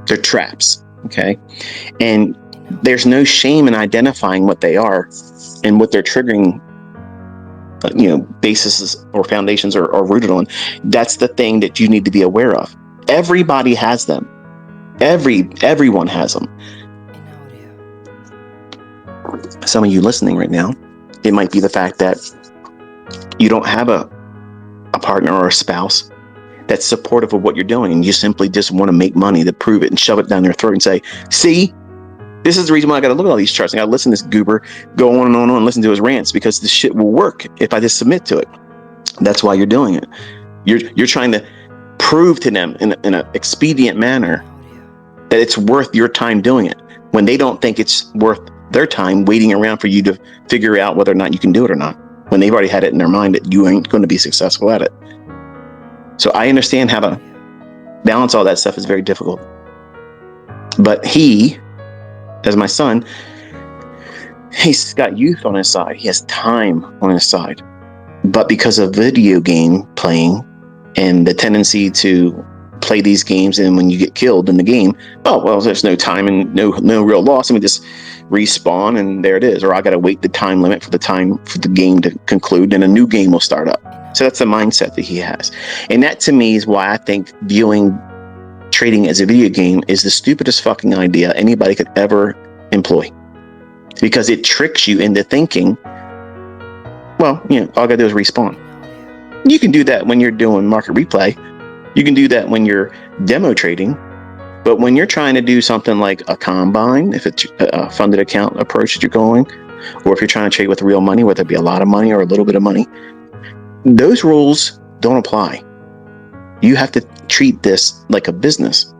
They're traps, okay? And there's no shame in identifying what they are and what they're triggering, bases or foundations are rooted on. That's the thing that you need to be aware of. Everybody has them. Everyone has them. Some of you listening right now, it might be the fact that you don't have a partner or a spouse that's supportive of what you're doing, and you simply just want to make money to prove it and shove it down their throat and say, see, this is the reason why I got to look at all these charts. I got to listen to this goober go on and on and listen to his rants, because this shit will work if I just submit to it. That's why you're doing it. You're trying to prove to them in an expedient manner that it's worth your time doing it, when they don't think it's worth their time waiting around for you to figure out whether or not you can do it or not, when they've already had it in their mind that you ain't going to be successful at it. So I understand how to balance all that stuff is very difficult. But he, as my son, he's got youth on his side. He has time on his side. But because of video game playing and the tendency to play these games, and when you get killed in the game, oh, well, there's no time and no real loss. Let me just respawn and there it is. Or I got to wait the time limit for the game to conclude and a new game will start up. So that's the mindset that he has. And that to me is why I think viewing trading as a video game is the stupidest fucking idea anybody could ever employ. Because it tricks you into thinking, well, all I gotta do is respawn. You can do that when you're doing market replay. You can do that when you're demo trading. But when you're trying to do something like a combine, if it's a funded account approach that you're going, or if you're trying to trade with real money, whether it be a lot of money or a little bit of money, those rules don't apply. You have to treat this like a business.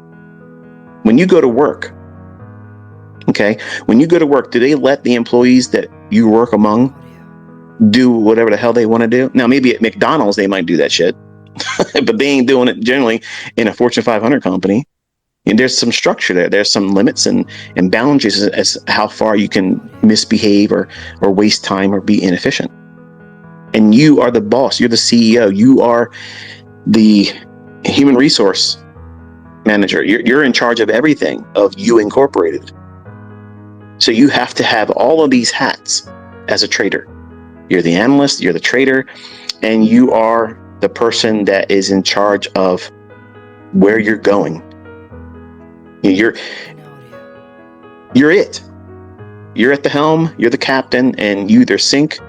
When you go to work, okay, when you go to work, do they let the employees that you work among do whatever the hell they want to do? Now, maybe at McDonald's, they might do that shit, but they ain't doing it generally in a Fortune 500 company. And there's some structure there. There's some limits and boundaries as how far you can misbehave or waste time or be inefficient. And you are the boss. You're the CEO. You are the human resource manager. You're in charge of everything of you incorporated. So you have to have all of these hats as a trader. You're the analyst, you're the trader, and you are the person that is in charge of where you're going. You're it. You're at the helm, you're the captain, and you either sink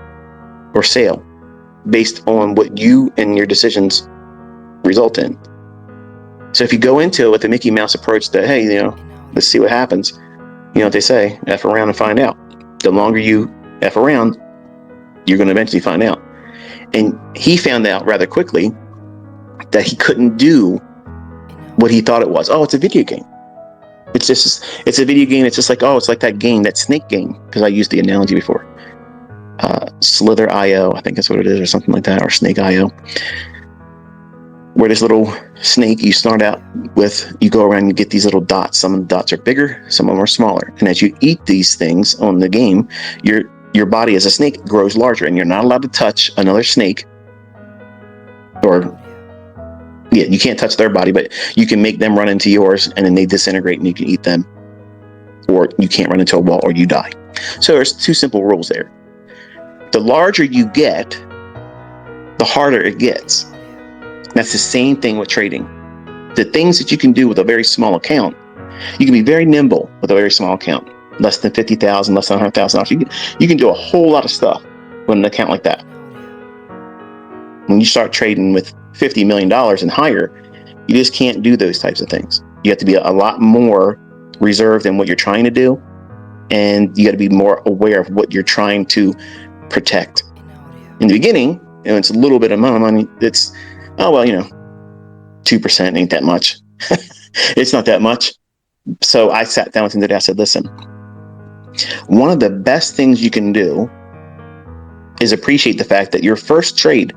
or sail based on what you and your decisions result in. So if you go into it with the Mickey Mouse approach that, hey, let's see what happens, what they say, F around and find out. The longer you F around, you're going to eventually find out. And he found out rather quickly that he couldn't do what he thought it was. Oh, it's a video game. It's a video game. It's just like, it's like that game, that snake game, because I used the analogy before. Slither IO, I think that's what it is, or something like that, or Snake IO, where this little snake you start out with, you go around and you get these little dots. Some of the dots are bigger, some of them are smaller. And as you eat these things on the game, your body as a snake grows larger, and you're not allowed to touch another snake, you can't touch their body, but you can make them run into yours, and then they disintegrate and you can eat them, or you can't run into a wall or you die. So there's two simple rules there. The larger you get, the harder it gets. That's the same thing with trading. The things that you can do with a very small account, you can be very nimble with a very small account, less than $50,000, less than $100,000. You can do a whole lot of stuff with an account like that. When you start trading with $50 million and higher, you just can't do those types of things. You have to be a lot more reserved in what you're trying to do, and you got to be more aware of what you're trying to protect. In the beginning, it's a little bit of money. It's 2% ain't that much. It's not that much. So I sat down with him today. I said, listen, one of the best things you can do is appreciate the fact that your first trade,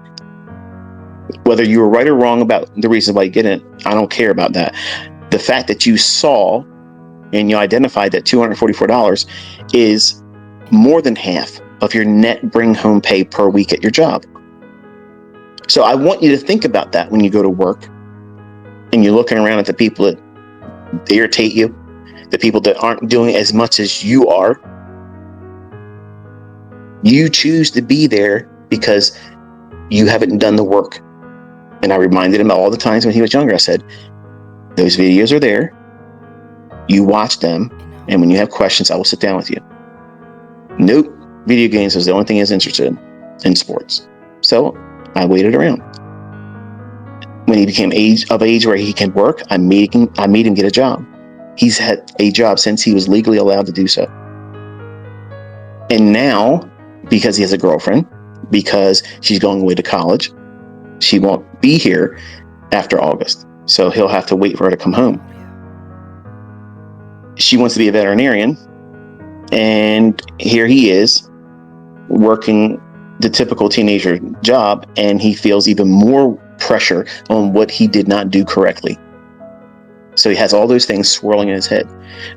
whether you were right or wrong about the reason why you get it, I don't care about that. The fact that you saw and you identified that $244 is more than half of your net bring home pay per week at your job. So I want you to think about that when you go to work and you're looking around at the people that irritate you, the people that aren't doing as much as you are. You choose to be there because you haven't done the work. And I reminded him all the times when he was younger. I said, those videos are there. You watch them. And when you have questions, I will sit down with you. Nope. Video games was the only thing he was interested in sports. So I waited around. When he became of age where he can work, I made him get a job. He's had a job since he was legally allowed to do so. And now, because he has a girlfriend, because she's going away to college, she won't be here after August. So he'll have to wait for her to come home. She wants to be a veterinarian. And here he is working the typical teenager job, and he feels even more pressure on what he did not do correctly. So he has all those things swirling in his head.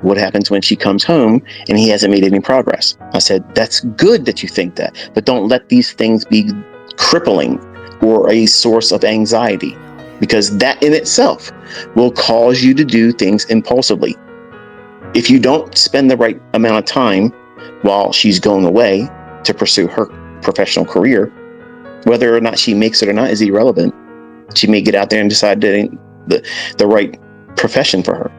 What happens when she comes home and he hasn't made any progress? I said, that's good that you think that, but don't let these things be crippling or a source of anxiety, because that in itself will cause you to do things impulsively. If you don't spend the right amount of time while she's going away to pursue her professional career, whether or not she makes it or not is irrelevant. She may get out there and decide that ain't the right profession for her.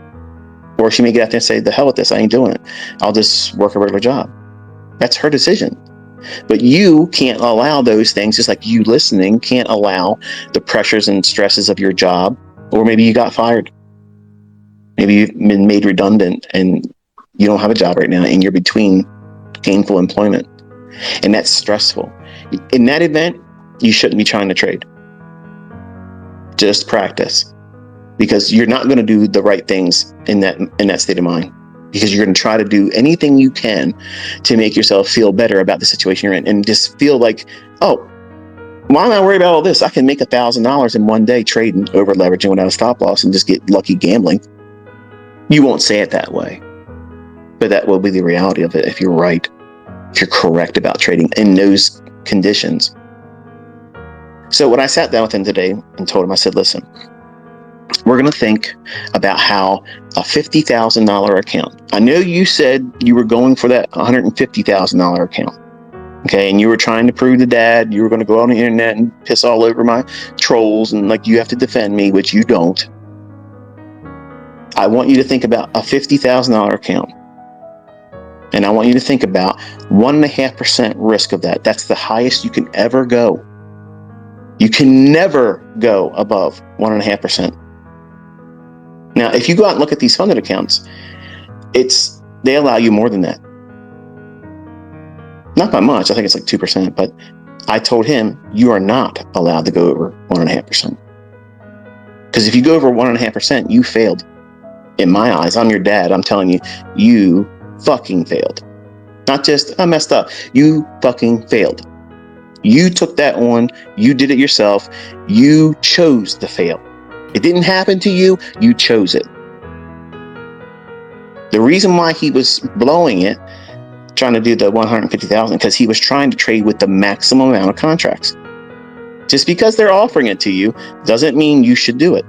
Or she may get out there and say, the hell with this, I ain't doing it. I'll just work a regular job. That's her decision. But you can't allow those things, just like you listening can't allow the pressures and stresses of your job. Or maybe you got fired. Maybe you've been made redundant and you don't have a job right now and you're between gainful employment. And that's stressful. In that event, you shouldn't be trying to trade. Just practice. Because you're not going to do the right things in that state of mind. Because you're going to try to do anything you can to make yourself feel better about the situation you're in, and just feel like, oh, why am I worried about all this? I can make $1,000 in one day trading, over leveraging without a stop loss, and just get lucky gambling. You won't say it that way, but that will be the reality of it if you're right, if you're correct about trading in those conditions. So when I sat down with him today and told him, I said, listen, we're going to think about how a $50,000 account. I know you said you were going for that $150,000 account. Okay. And you were trying to prove to dad you were going to go on the internet and piss all over my trolls and like you have to defend me, which you don't. I want you to think about a $50,000 account. And I want you to think about 1.5% risk of that. That's the highest you can ever go. You can never go above 1.5%. Now, if you go out and look at these funded accounts, they allow you more than that. Not by much. I think it's like 2%. But I told him, you are not allowed to go over 1.5%. Because if you go over 1.5%, you failed. In my eyes, I'm your dad. I'm telling you, you fucking failed. Not just, I messed up. You fucking failed. You took that on. You did it yourself. You chose to fail. It didn't happen to you. You chose it. The reason why he was blowing it, trying to do the 150,000, because he was trying to trade with the maximum amount of contracts. Just because they're offering it to you doesn't mean you should do it.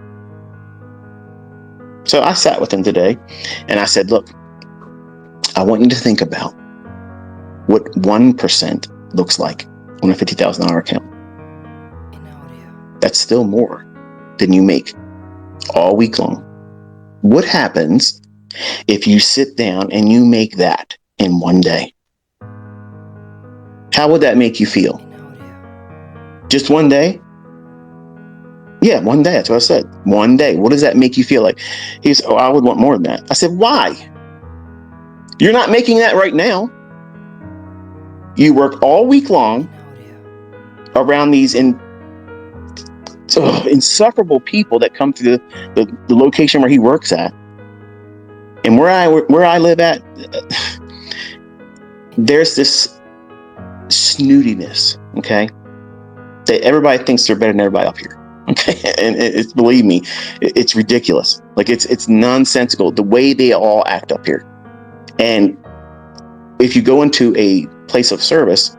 So I sat with him today and I said, look, I want you to think about what 1% looks like on a $50,000 account. That's still more than you make all week long. What happens if you sit down and you make that in one day? How would that make you feel? Just one day? Yeah, one day. That's what I said. One day. What does that make you feel like? He's, oh, I would want more than that. I said, why? You're not making that right now. You work all week long around these insufferable people that come through the location where he works at. And where I live at, there's this snootiness, okay? That everybody thinks they're better than everybody up here. Okay, and it's, believe me, it's ridiculous. Like it's nonsensical the way they all act up here. And if you go into a place of service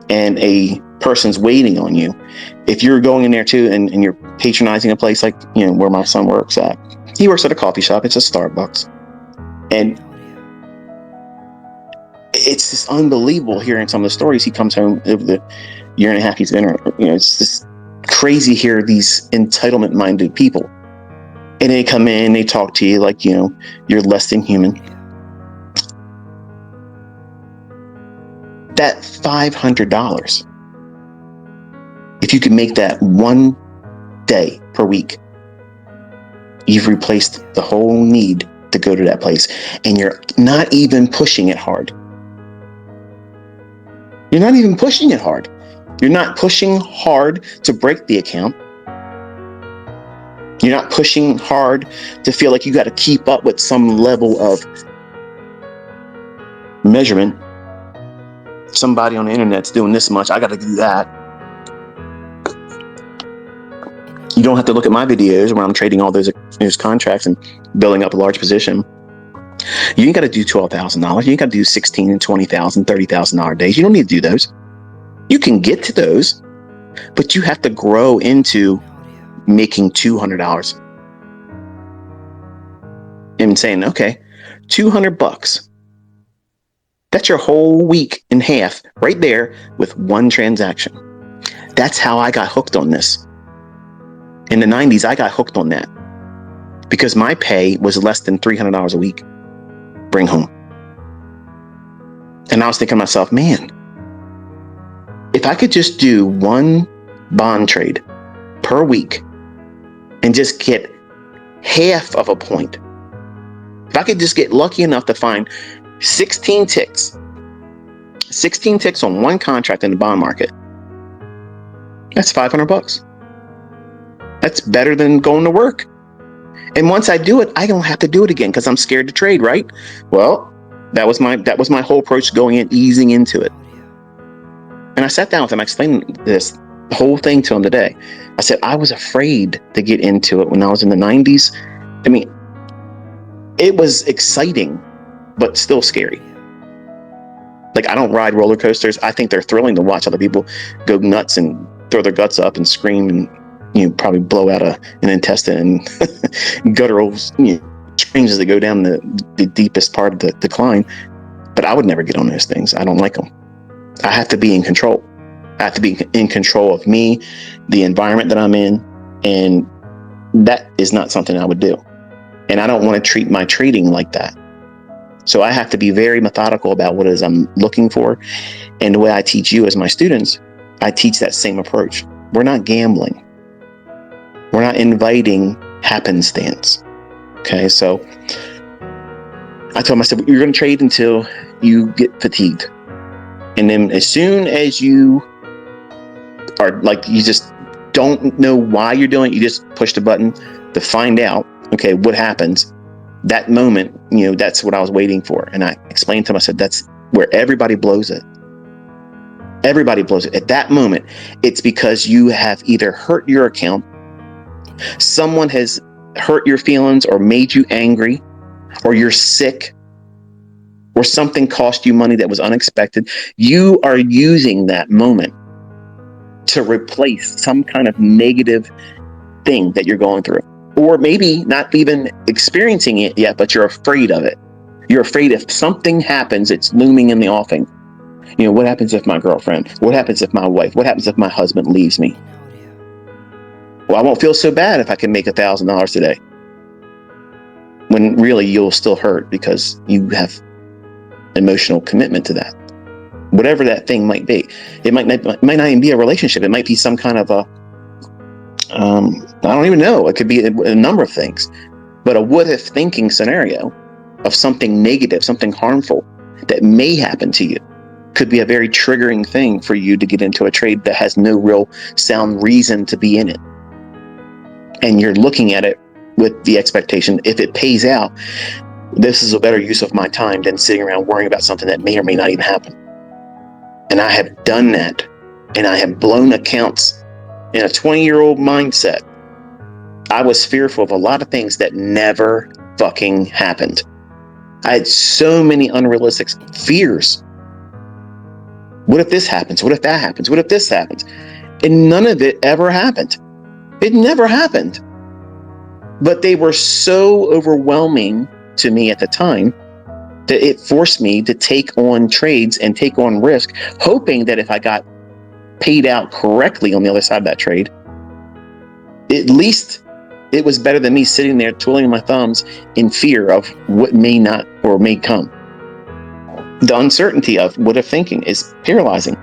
and a person's waiting on you, if you're going in there too and you're patronizing a place like, where my son works at, He works at a coffee shop. It's a Starbucks. And it's just unbelievable hearing some of the stories. He comes home over the year and a half he's been, it's just crazy to hear these entitlement-minded people. And they come in, they talk to you like, you're less than human. That $500, if you could make that one day per week, you've replaced the whole need to go to that place. And you're not even pushing it hard. You're not even pushing it hard. You're not pushing hard to break the account. You're not pushing hard to feel like you got to keep up with some level of measurement. Somebody on the internet's doing this much, I got to do that. You don't have to look at my videos where I'm trading all those contracts and building up a large position. You ain't got to do $12,000. You ain't got to do $16,000 and $20,000, $30,000 days. You don't need to do those. You can get to those, but you have to grow into making $200 and saying, okay, $200. That's your whole week in half right there with one transaction. That's how I got hooked on this. In the 90s, I got hooked on that because my pay was less than $300 a week. Bring home. And I was thinking to myself, man, if I could just do one bond trade per week and just get half of a point, if I could just get lucky enough to find 16 ticks on one contract in the bond market, that's $500. That's better than going to work. And once I do it, I don't have to do it again because I'm scared to trade, right? Well, that was my whole approach going in, easing into it. And I sat down with him, I explained this whole thing to him today. I said, I was afraid to get into it when I was in the 90s. I mean, it was exciting, but still scary. Like, I don't ride roller coasters. I think they're thrilling to watch other people go nuts and throw their guts up and scream and probably blow out an intestine and guttural screams as they go down the deepest part of the decline. But I would never get on those things. I don't like them. I have to be in control. I have to be in control of me, the environment that I'm in, and that is not something I would do. And I don't want to treat my trading like that. So I have to be very methodical about what it is I'm looking for. And the way I teach you as my students, I teach that same approach. We're not gambling. We're not inviting happenstance. Okay, so I told him, I said, you're going to trade until you get fatigued. And then as soon as you are like, you just don't know why you're doing it, you just push the button to find out, okay, what happens. That moment, that's what I was waiting for. And I explained to him, I said, that's where everybody blows it. Everybody blows it. At that moment, it's because you have either hurt your account, someone has hurt your feelings or made you angry, or you're sick, or something cost you money that was unexpected. You are using that moment to replace some kind of negative thing that you're going through. Or maybe not even experiencing it yet, but you're afraid of it. You're afraid if something happens, it's looming in the offing. What happens if my girlfriend? What happens if my wife? What happens if my husband leaves me? Well, I won't feel so bad if I can make $1,000 today. When really you'll still hurt because you have emotional commitment to that. Whatever that thing might be. It might not even be a relationship. It might be some kind of a I don't even know. It could be a number of things, but a what if thinking scenario of something negative, something harmful that may happen to you could be a very triggering thing for you to get into a trade that has no real sound reason to be in it. And you're looking at it with the expectation, if it pays out, this is a better use of my time than sitting around worrying about something that may or may not even happen. And I have done that, and I have blown accounts in a 20-year-old mindset. I was fearful of a lot of things that never fucking happened. I had so many unrealistic fears. What if this happens? What if that happens? What if this happens? And none of it ever happened. It never happened. But they were so overwhelming to me at the time that it forced me to take on trades and take on risk, hoping that if I got paid out correctly on the other side of that trade, at least it was better than me sitting there twiddling my thumbs in fear of what may not or may come. The uncertainty of what of thinking is paralyzing.